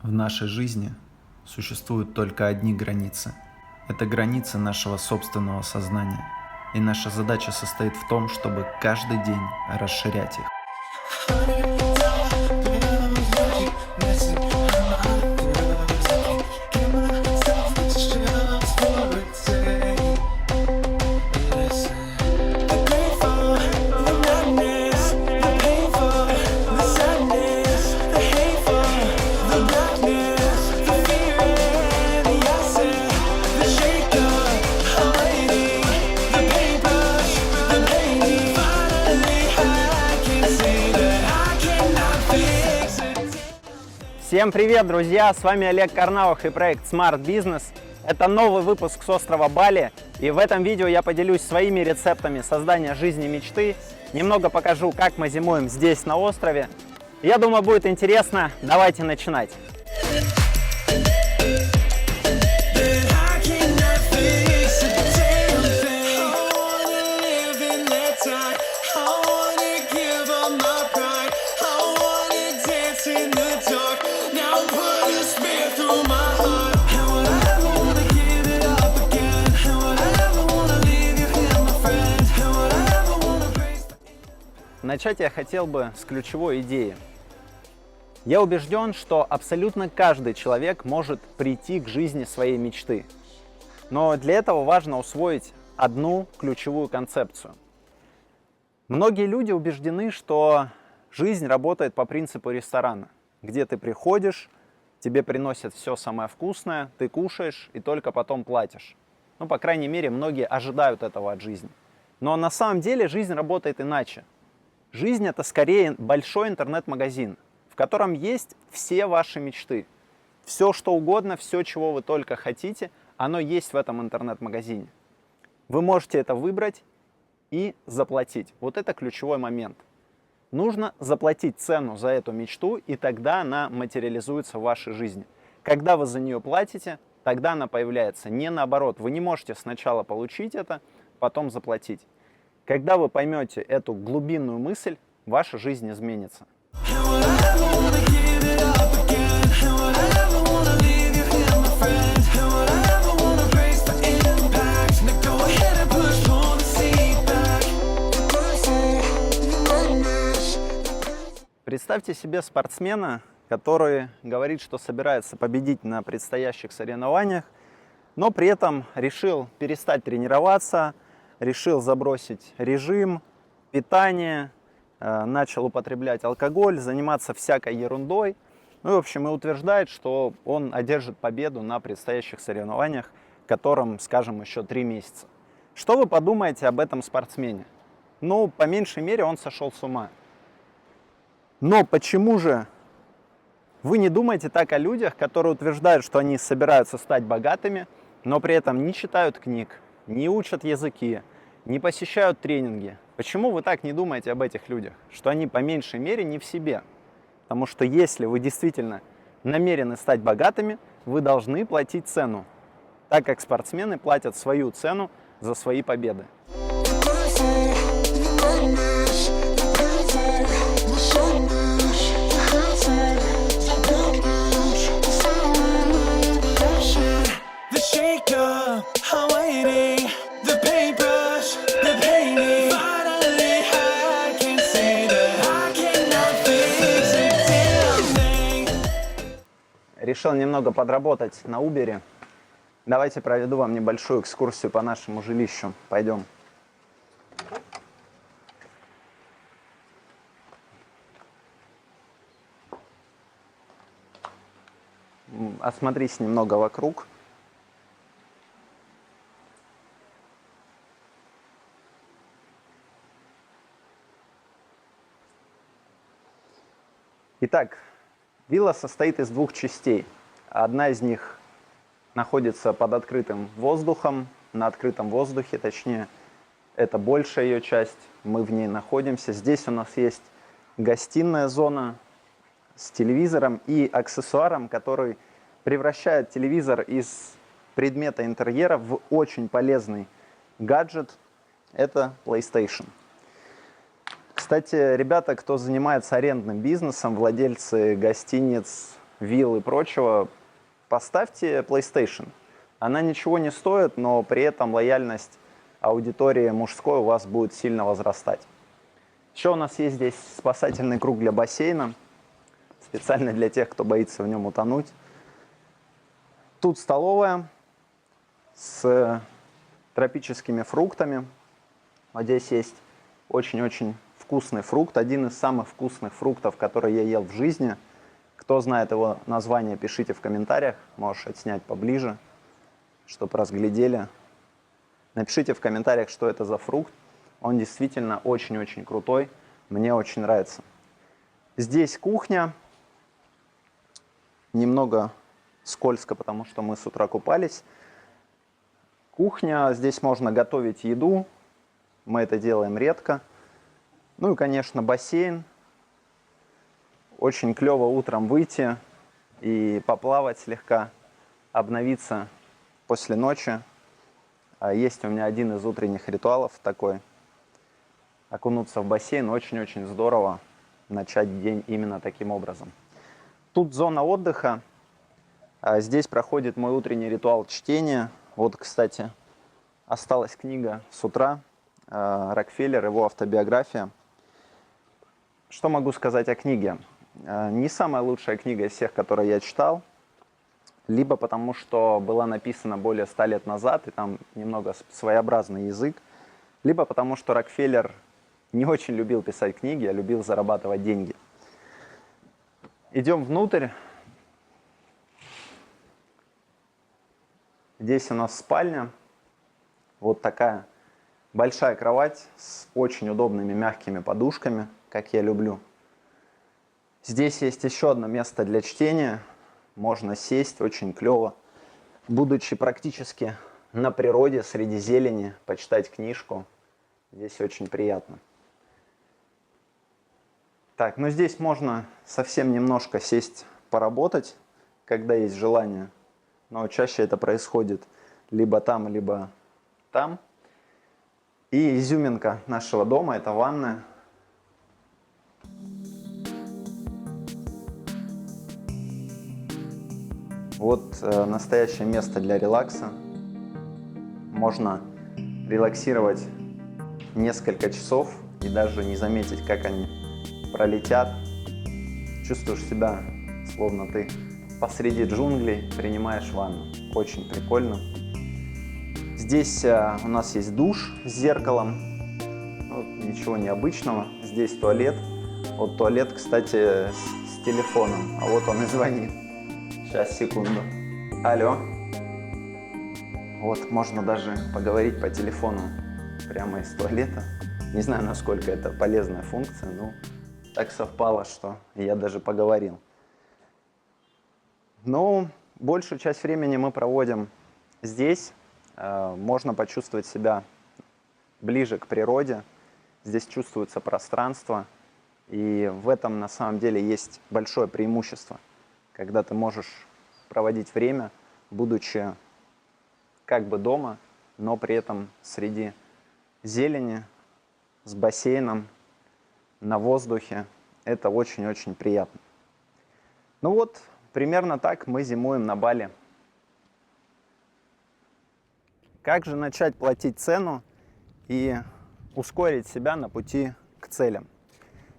В нашей жизни существуют только одни границы. Это границы нашего собственного сознания. И наша задача состоит в том, чтобы каждый день расширять их. Всем привет, друзья! С вами Олег Карнаух и проект Smart Business. Это новый выпуск с острова Бали, и в этом видео я поделюсь своими рецептами создания жизни мечты, немного покажу, как мы зимуем здесь на острове. Я думаю, будет интересно. Давайте начинать! Начать я хотел бы с ключевой идеи. Я убежден, что абсолютно каждый человек может прийти к жизни своей мечты. Но для этого важно усвоить одну ключевую концепцию. Многие люди убеждены, что жизнь работает по принципу ресторана, где ты приходишь, тебе приносят все самое вкусное, ты кушаешь и только потом платишь. Ну, по крайней мере, многие ожидают этого от жизни. Но на самом деле жизнь работает иначе. Жизнь — это скорее большой интернет-магазин, в котором есть все ваши мечты. Все, что угодно, все, чего вы только хотите, оно есть в этом интернет-магазине. Вы можете это выбрать и заплатить. Вот это ключевой момент. Нужно заплатить цену за эту мечту, и тогда она материализуется в вашей жизни. Когда вы за нее платите, тогда она появляется. Не наоборот. Вы не можете сначала получить это, потом заплатить. Когда вы поймете эту глубинную мысль, ваша жизнь изменится. Представьте себе спортсмена, который говорит, что собирается победить на предстоящих соревнованиях, но при этом решил перестать тренироваться, решил забросить режим, питание, начал употреблять алкоголь, заниматься всякой ерундой. Ну, в общем, и утверждает, что он одержит победу на предстоящих соревнованиях, которым, скажем, еще 3 месяца. Что вы подумаете об этом спортсмене? Ну, по меньшей мере, он сошел с ума. Но почему же вы не думаете так о людях, которые утверждают, что они собираются стать богатыми, но при этом не читают книг, не учат языки, не посещают тренинги? Почему вы так не думаете об этих людях? Что они по меньшей мере не в себе. Потому что если вы действительно намерены стать богатыми, вы должны платить цену, так как спортсмены платят свою цену за свои победы. Решил немного подработать на Uber. Давайте проведу вам небольшую экскурсию по нашему жилищу. Пойдем. Осмотрись немного вокруг. Итак, вилла состоит из 2 частей. Одна из них находится под открытым воздухом, на открытом воздухе, точнее, это большая ее часть, мы в ней находимся. Здесь у нас есть гостиная зона с телевизором и аксессуаром, который превращает телевизор из предмета интерьера в очень полезный гаджет. Это PlayStation. Кстати, ребята, кто занимается арендным бизнесом, владельцы гостиниц, вилл и прочего, поставьте PlayStation. Она ничего не стоит, но при этом лояльность аудитории мужской у вас будет сильно возрастать. Еще у нас есть здесь спасательный круг для бассейна, специально для тех, кто боится в нем утонуть. Тут столовая с тропическими фруктами. Вот здесь есть очень-очень вкусный фрукт, один из самых вкусных фруктов, который я ел в жизни. Кто знает его название, пишите в комментариях, можешь отснять поближе, чтобы разглядели. Напишите в комментариях, что это за фрукт. Он действительно очень-очень крутой, мне очень нравится. Здесь кухня, немного скользко, потому что мы с утра купались. Кухня, здесь можно готовить еду, мы это делаем редко. Ну и, конечно, бассейн. Очень клево утром выйти и поплавать слегка, обновиться после ночи. Есть у меня один из утренних ритуалов такой. Окунуться в бассейн, очень-очень здорово начать день именно таким образом. Тут зона отдыха. Здесь проходит мой утренний ритуал чтения. Вот, кстати, осталась книга с утра. Рокфеллер, его автобиография. Что могу сказать о книге? Не самая лучшая книга из всех, которые я читал. Либо потому, что была написана более 100 лет назад, и там немного своеобразный язык. Либо потому, что Рокфеллер не очень любил писать книги, а любил зарабатывать деньги. Идем внутрь. Здесь у нас спальня. Вот такая большая кровать с очень удобными мягкими подушками, как я люблю. Здесь есть еще одно место для чтения. Можно сесть, очень клево. Будучи практически на природе, среди зелени, почитать книжку. Здесь очень приятно. Так, ну здесь можно совсем немножко сесть поработать, когда есть желание. Но чаще это происходит либо там, либо там. И изюминка нашего дома – это ванная. Вот настоящее место для релакса. Можно релаксировать несколько часов и даже не заметить, как они пролетят. Чувствуешь себя, словно ты посреди джунглей принимаешь ванну. Очень прикольно. Здесь у нас есть душ с зеркалом. Вот, ничего необычного. Здесь туалет. Вот туалет, кстати, с телефоном. А вот он и звонит. Сейчас, секунду. Алло. Вот, можно даже поговорить по телефону прямо из туалета. Не знаю, насколько это полезная функция, но так совпало, что я даже поговорил. Но большую часть времени мы проводим здесь. Можно почувствовать себя ближе к природе. Здесь чувствуется пространство. И в этом на самом деле есть большое преимущество, когда ты можешь проводить время, будучи как бы дома, но при этом среди зелени, с бассейном, на воздухе. Это очень-очень приятно. Ну вот, примерно так мы зимуем на Бали. Как же начать платить цену и ускорить себя на пути к целям?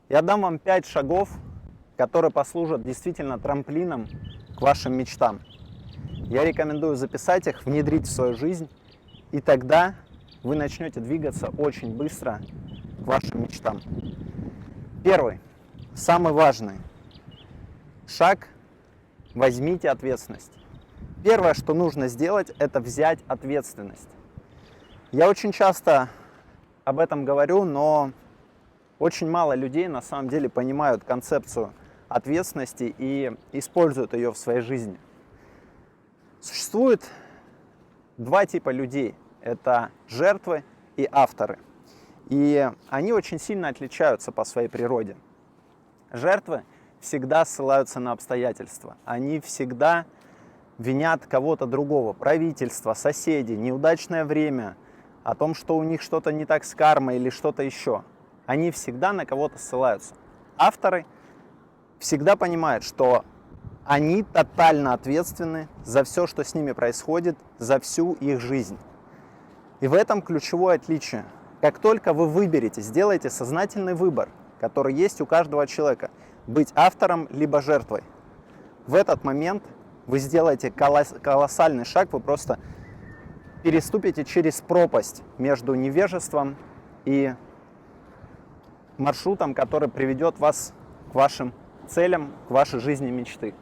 Я дам вам 5 шагов, которые послужат действительно трамплином к вашим мечтам. Я рекомендую записать их, внедрить в свою жизнь, и тогда вы начнете двигаться очень быстро к вашим мечтам. Первый, самый важный шаг – возьмите ответственность. Первое, что нужно сделать, это взять ответственность. Я очень часто об этом говорю, но очень мало людей на самом деле понимают концепцию ответственности и используют ее в своей жизни. Существует два типа людей. Это жертвы и авторы. И они очень сильно отличаются по своей природе. Жертвы всегда ссылаются на обстоятельства. Они всегда винят кого-то другого, правительство, соседей, неудачное время, о том, что у них что-то не так с кармой или что-то еще. Они всегда на кого-то ссылаются. Авторы всегда понимают, что они тотально ответственны за все, что с ними происходит, за всю их жизнь. И в этом ключевое отличие. Как только вы выберете, сделаете сознательный выбор, который есть у каждого человека, быть автором либо жертвой, в этот момент вы сделаете колоссальный шаг, вы просто переступите через пропасть между невежеством и маршрутом, который приведет вас к вашим целям, к вашей жизни мечты.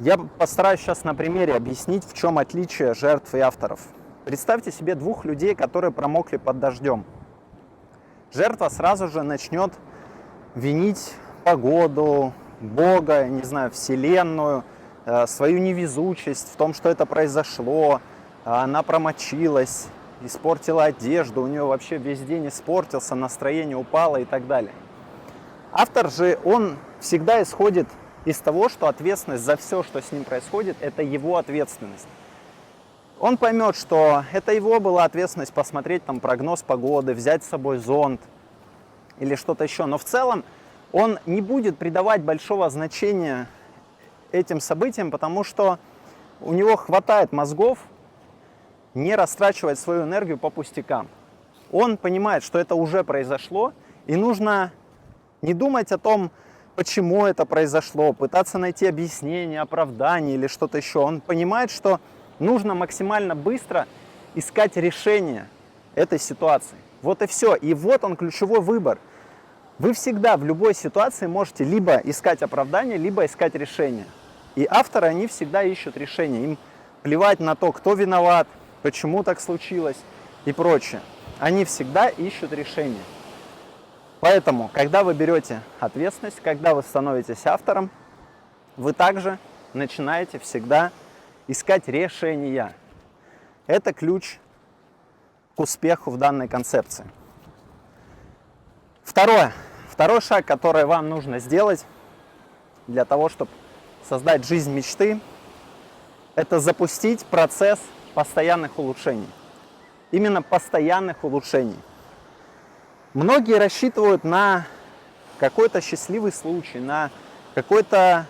Я постараюсь сейчас на примере объяснить, в чем отличие жертв и авторов. Представьте себе двух людей, которые промокли под дождем. Жертва сразу же начнет винить погоду, Бога, не знаю, Вселенную, свою невезучесть в том, что это произошло, она промочилась, испортила одежду, у нее вообще весь день испортился, настроение упало и так далее. Автор же, он всегда исходит из того, что ответственность за все, что с ним происходит, это его ответственность. Он поймет, что это его была ответственность посмотреть там прогноз погоды, взять с собой зонт или что-то еще. Но в целом он не будет придавать большого значения этим событиям, потому что у него хватает мозгов не растрачивать свою энергию по пустякам. Он понимает, что это уже произошло, и нужно не думать о том, почему это произошло, пытаться найти объяснение, оправдание или что-то еще. Он понимает, что нужно максимально быстро искать решение этой ситуации. Вот и все. И вот он ключевой выбор. Вы всегда в любой ситуации можете либо искать оправдание, либо искать решение. И авторы, они всегда ищут решение. Им плевать на то, кто виноват, почему так случилось и прочее. Они всегда ищут решение. Поэтому, когда вы берете ответственность, когда вы становитесь автором, вы также начинаете всегда искать решения. Это ключ к успеху в данной концепции. Второй шаг, который вам нужно сделать для того, чтобы создать жизнь мечты, это запустить процесс постоянных улучшений. Именно постоянных улучшений. Многие рассчитывают на какой-то счастливый случай, на какой-то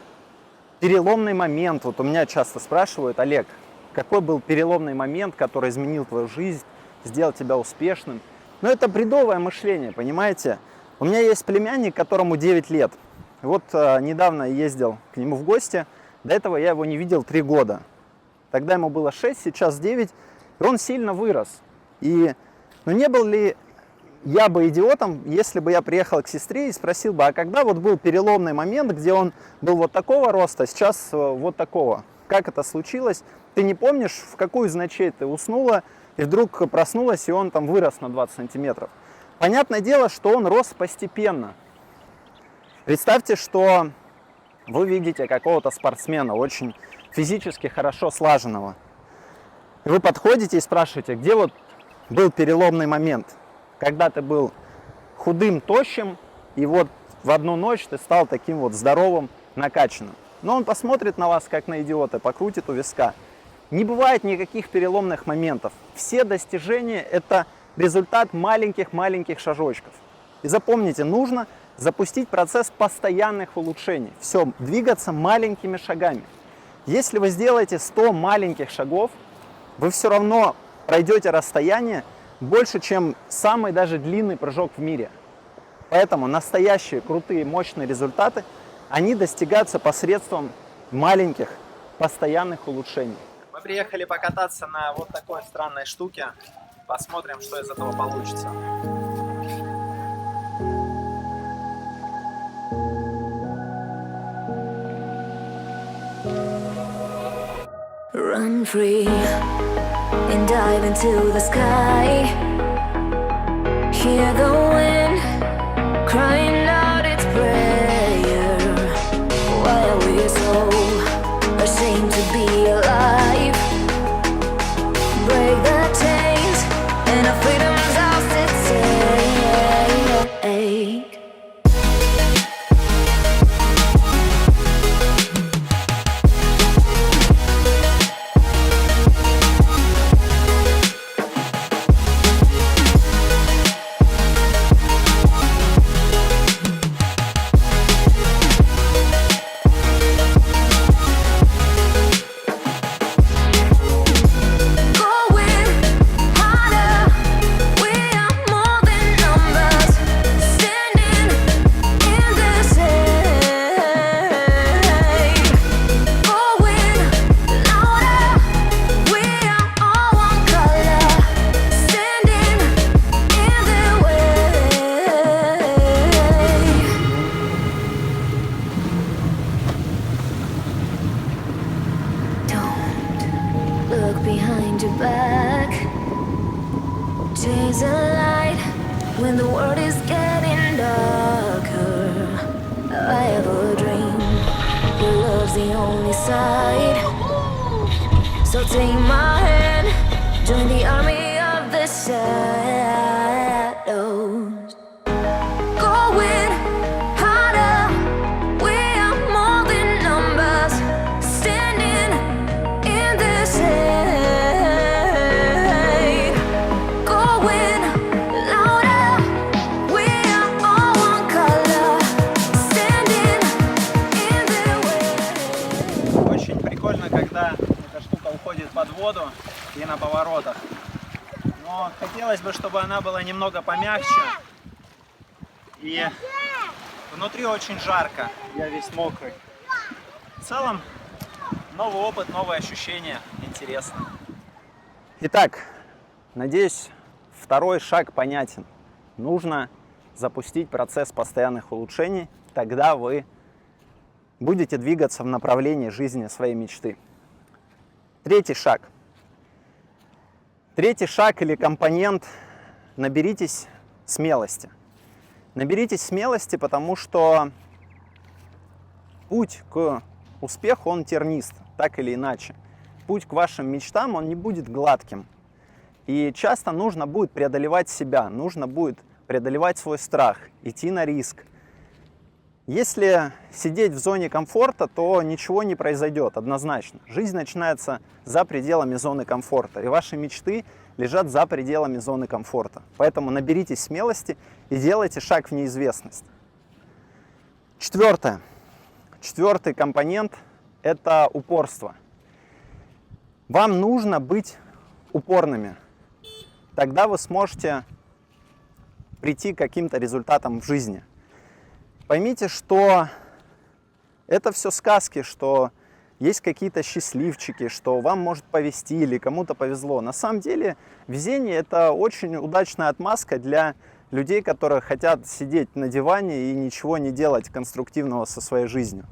переломный момент. Вот у меня часто спрашивают: Олег, какой был переломный момент, который изменил твою жизнь, сделал тебя успешным? Но это бредовое мышление, понимаете? У меня есть племянник, которому 9 лет. Вот недавно ездил к нему в гости. До этого я его не видел 3 года. Тогда ему было 6, сейчас 9. И он сильно вырос. И не был ли я бы идиотом, если бы я приехал к сестре и спросил бы: а когда вот был переломный момент, где он был вот такого роста, сейчас вот такого? Как это случилось? Ты не помнишь, в какую из ночей ты уснула, и вдруг проснулась, и он там вырос на 20 сантиметров? Понятное дело, что он рос постепенно. Представьте, что вы видите какого-то спортсмена, очень физически хорошо слаженного. И вы подходите и спрашиваете: где вот был переломный момент? Когда ты был худым, тощим, и вот в одну ночь ты стал таким вот здоровым, накачанным. Но он посмотрит на вас, как на идиота, покрутит у виска. Не бывает никаких переломных моментов. Все достижения – это результат маленьких шажочков. И запомните, нужно запустить процесс постоянных улучшений. Все, двигаться маленькими шагами. Если вы сделаете 100 маленьких шагов, вы все равно пройдете расстояние больше, чем самый даже длинный прыжок в мире. Поэтому настоящие крутые, мощные результаты, они достигаются посредством маленьких, постоянных улучшений. Мы приехали покататься на вот такой странной штуке. Посмотрим, что из этого получится. Run free and dive into the sky. Hear the wind crying out its prayer. Why are we so ashamed to be alive? Break the chains and our freedom's ours to take. find you back. Chase a light when the world is getting darker. I have a dream, your love's the only side. So take my hand, join the army of the shadows. Going harder, we are more than numbers. Standing in the shade. Going louder, we are all one color. Standing in the way. Очень прикольно, когда эта штука уходит под воду и на поворотах. Но хотелось бы, чтобы она была немного помягче. И внутри очень жарко, я весь мокрый. В целом, новый опыт, новые ощущения, интересно. Итак, надеюсь, второй шаг понятен. Нужно запустить процесс постоянных улучшений, тогда вы будете двигаться в направлении жизни своей мечты. Третий шаг. Третий шаг или компонент – наберитесь смелости. Наберитесь смелости, потому что путь к успеху, он тернист, так или иначе. Путь к вашим мечтам, он не будет гладким. И часто нужно будет преодолевать себя, нужно будет преодолевать свой страх, идти на риск. Если сидеть в зоне комфорта, то ничего не произойдет, однозначно. Жизнь начинается за пределами зоны комфорта, и ваши мечты лежат за пределами зоны комфорта. Поэтому наберитесь смелости и делайте шаг в неизвестность. Четвертое. Четвертый компонент – это упорство. Вам нужно быть упорными. Тогда вы сможете прийти к каким-то результатам в жизни. Поймите, что это все сказки, что есть какие-то счастливчики, что вам может повезти или кому-то повезло. На самом деле везение – это очень удачная отмазка для людей, которые хотят сидеть на диване и ничего не делать конструктивного со своей жизнью.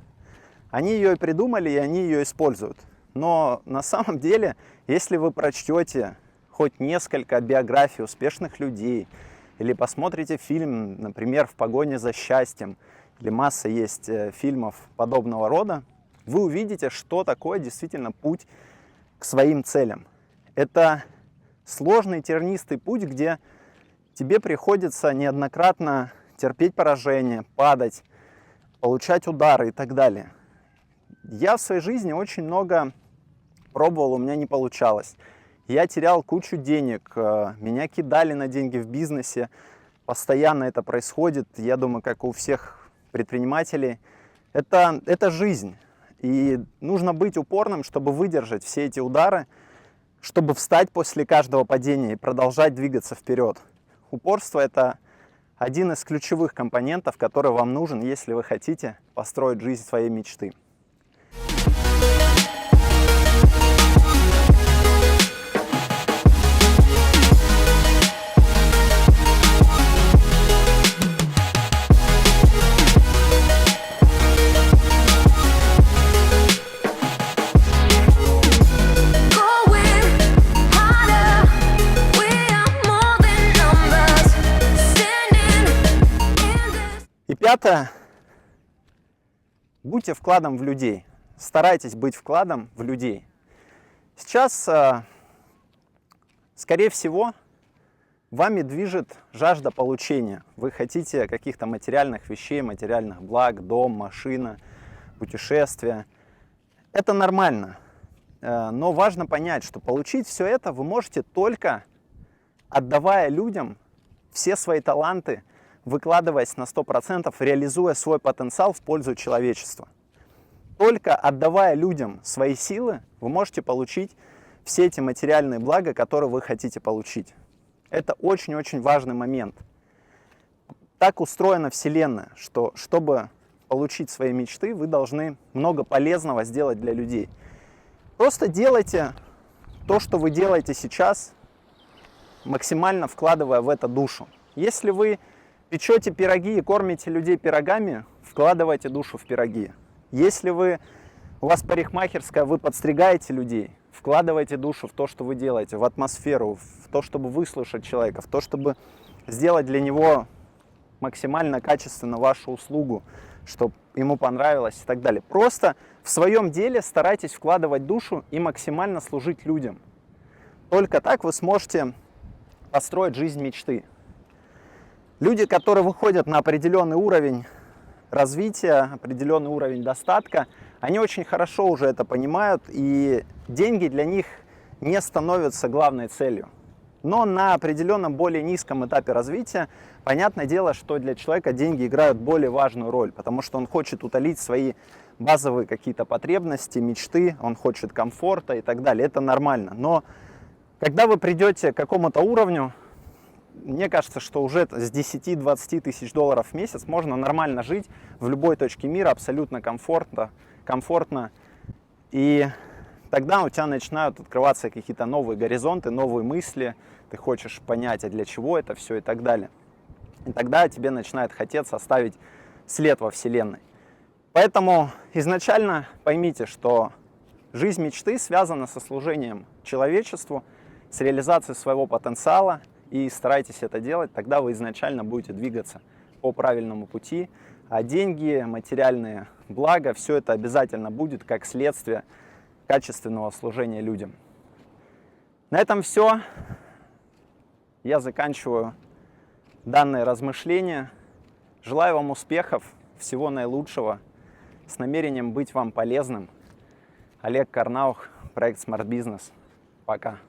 Они ее и придумали, и они ее используют. Но на самом деле, если вы прочтете хоть несколько биографий успешных людей, или посмотрите фильм, например, «В погоне за счастьем», или масса есть фильмов подобного рода, вы увидите, что такое действительно путь к своим целям. Это сложный тернистый путь, где тебе приходится неоднократно терпеть поражение, падать, получать удары и так далее. Я в своей жизни очень много пробовал, у меня не получалось. Я терял кучу денег, меня кидали на деньги в бизнесе, постоянно это происходит, я думаю, как у всех предпринимателей. Это жизнь, и нужно быть упорным, чтобы выдержать все эти удары, чтобы встать после каждого падения и продолжать двигаться вперед. Упорство – это один из ключевых компонентов, который вам нужен, если вы хотите построить жизнь своей мечты. Пятое. Будьте вкладом в людей. Старайтесь быть вкладом в людей. Сейчас, скорее всего, вами движет жажда получения. Вы хотите каких-то материальных вещей, материальных благ, дом, машина, путешествия. Это нормально. Но важно понять, что получить все это вы можете только отдавая людям все свои таланты, выкладываясь на 100%, реализуя свой потенциал в пользу человечества. Только отдавая людям свои силы, вы можете получить все эти материальные блага, которые вы хотите получить. Это очень-очень важный момент. Так устроена Вселенная, что чтобы получить свои мечты, вы должны много полезного сделать для людей. Просто делайте то, что вы делаете сейчас, максимально вкладывая в это душу. Если вы печете пироги и кормите людей пирогами, вкладывайте душу в пироги. Если у вас парикмахерская, вы подстригаете людей, Вкладывайте душу в то, что вы делаете, в атмосферу, в то, чтобы выслушать человека, в то, чтобы сделать для него максимально качественно вашу услугу, чтобы ему понравилось и так далее. Просто в своем деле старайтесь вкладывать душу и максимально служить людям. Только так вы сможете построить жизнь мечты. Люди, которые выходят на определенный уровень развития, определенный уровень достатка, они очень хорошо уже это понимают, и деньги для них не становятся главной целью. Но на определенном более низком этапе развития, понятное дело, что для человека деньги играют более важную роль, потому что он хочет утолить свои базовые какие-то потребности, мечты, он хочет комфорта и так далее. Это нормально. Но когда вы придете к какому-то уровню, мне кажется, что уже с 10-20 тысяч долларов в месяц можно нормально жить в любой точке мира, абсолютно комфортно. И тогда у тебя начинают открываться какие-то новые горизонты, новые мысли. Ты хочешь понять, а для чего это все и так далее. И тогда тебе начинает хотеться оставить след во Вселенной. Поэтому изначально поймите, что жизнь мечты связана со служением человечеству, с реализацией своего потенциала. И старайтесь это делать, тогда вы изначально будете двигаться по правильному пути. А деньги, материальные блага, все это обязательно будет как следствие качественного служения людям. На этом все. Я заканчиваю данное размышление. Желаю вам успехов, всего наилучшего, с намерением быть вам полезным. Олег Карнаух, проект Smart Business. Пока.